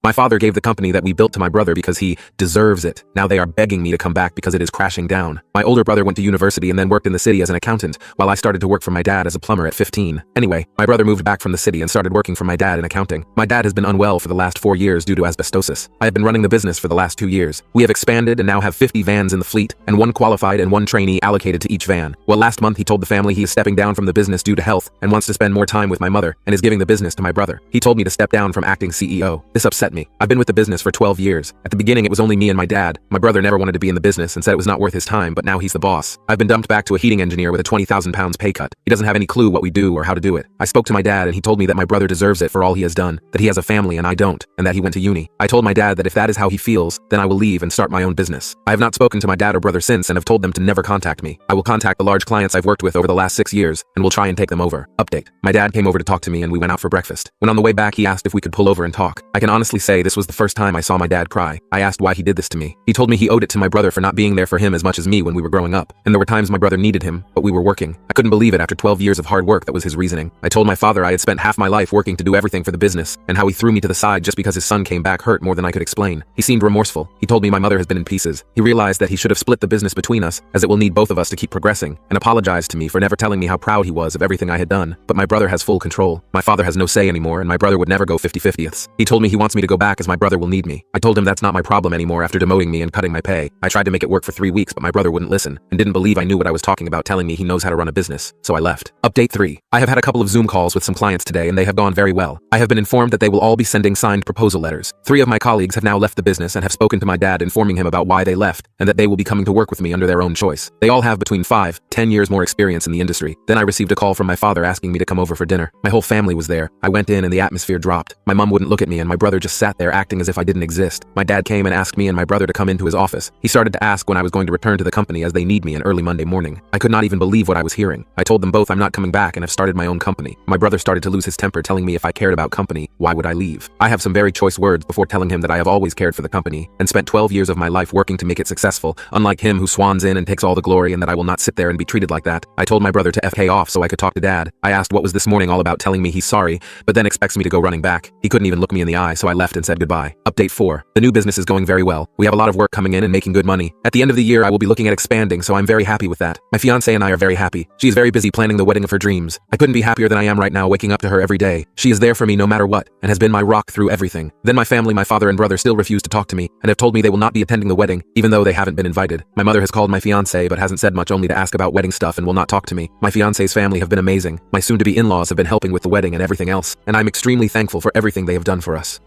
My father gave the company that we built to my brother because he deserves it. Now they are begging me to come back because it is crashing down. My older brother went to university and then worked in the city as an accountant, while I started to work for my dad as a plumber at 15. Anyway, my brother moved back from the city and started working for my dad in accounting. My dad has been unwell for the last 4 years due to asbestosis. I have been running the business for the last 2 years. We have expanded and now have 50 vans in the fleet, and 1 qualified and 1 trainee allocated to each van. Well, last month he told the family he is stepping down from the business due to health and wants to spend more time with my mother and is giving the business to my brother. He told me to step down from acting CEO. This upset me. I've been with the business for 12 years. At the beginning it was only me and my dad. My brother never wanted to be in the business and said it was not worth his time, but now he's the boss. I've been dumped back to a heating engineer with a £20,000 pay cut. He doesn't have any clue what we do or how to do it. I spoke to my dad and he told me that my brother deserves it for all he has done, that he has a family and I don't, and that he went to uni. I told my dad that if that is how he feels, then I will leave and start my own business. I have not spoken to my dad or brother since and have told them to never contact me. I will contact the large clients I've worked with over the last 6 years and will try and take them over. Update. My dad came over to talk to me and we went out for breakfast. When on the way back he asked if we could pull over and talk. I can honestly say this was the first time I saw my dad cry. I asked why he did this to me. He told me he owed it to my brother for not being there for him as much as me when we were growing up, and there were times my brother needed him, but we were working. I couldn't believe it after 12 years of hard work that was his reasoning. I told my father I had spent half my life working to do everything for the business, and how he threw me to the side just because his son came back hurt more than I could explain. He seemed remorseful. He told me my mother has been in pieces. He realized that he should have split the business between us, as it will need both of us to keep progressing, and apologized to me for never telling me how proud he was of everything I had done. But my brother has full control. My father has no say anymore, and my brother would never go 50-50ths. He told me he wants me to go back as my brother will need me. I told him that's not my problem anymore after demoting me and cutting my pay. I tried to make it work for 3 weeks, but my brother wouldn't listen, and didn't believe I knew what I was talking about telling me he knows how to run a business, so I left. Update 3. I have had a couple of Zoom calls with some clients today and they have gone very well. I have been informed that they will all be sending signed proposal letters. 3 of my colleagues have now left the business and have spoken to my dad informing him about why they left, and that they will be coming to work with me under their own choice. They all have between 5-10 years more experience in the industry. Then I received a call from my father asking me to come over for dinner. My whole family was there. I went in and the atmosphere dropped. My mom wouldn't look at me and my brother just sat there acting as if I didn't exist. My dad came and asked me and my brother to come into his office. He started to ask when I was going to return to the company as they need me in early Monday morning. I could not even believe what I was hearing. I told them both I'm not coming back and have started my own company. My brother started to lose his temper telling me if I cared about company, why would I leave? I have some very choice words before telling him that I have always cared for the company and spent 12 years of my life working to make it successful, unlike him who swans in and takes all the glory, and that I will not sit there and be treated like that. I told my brother to FK off so I could talk to dad. I asked what was this morning all about telling me he's sorry, but then expects me to go running back. He couldn't even look me in the eye, so I left and said goodbye. Update 4. The new business is going very well. We have a lot of work coming in and making good money. At the end of the year I will be looking at expanding, so I'm very happy with that. My fiancée and I are very happy. She is very busy planning the wedding of her dreams. I couldn't be happier than I am right now waking up to her every day. She is there for me no matter what, and has been my rock through everything. Then my family, my father and brother still refuse to talk to me, and have told me they will not be attending the wedding, even though they haven't been invited. My mother has called my fiancé but hasn't said much, only to ask about wedding stuff, and will not talk to me. My fiancé's family have been amazing. My soon-to-be in-laws have been helping with the wedding and everything else, and I'm extremely thankful for everything they have done for us.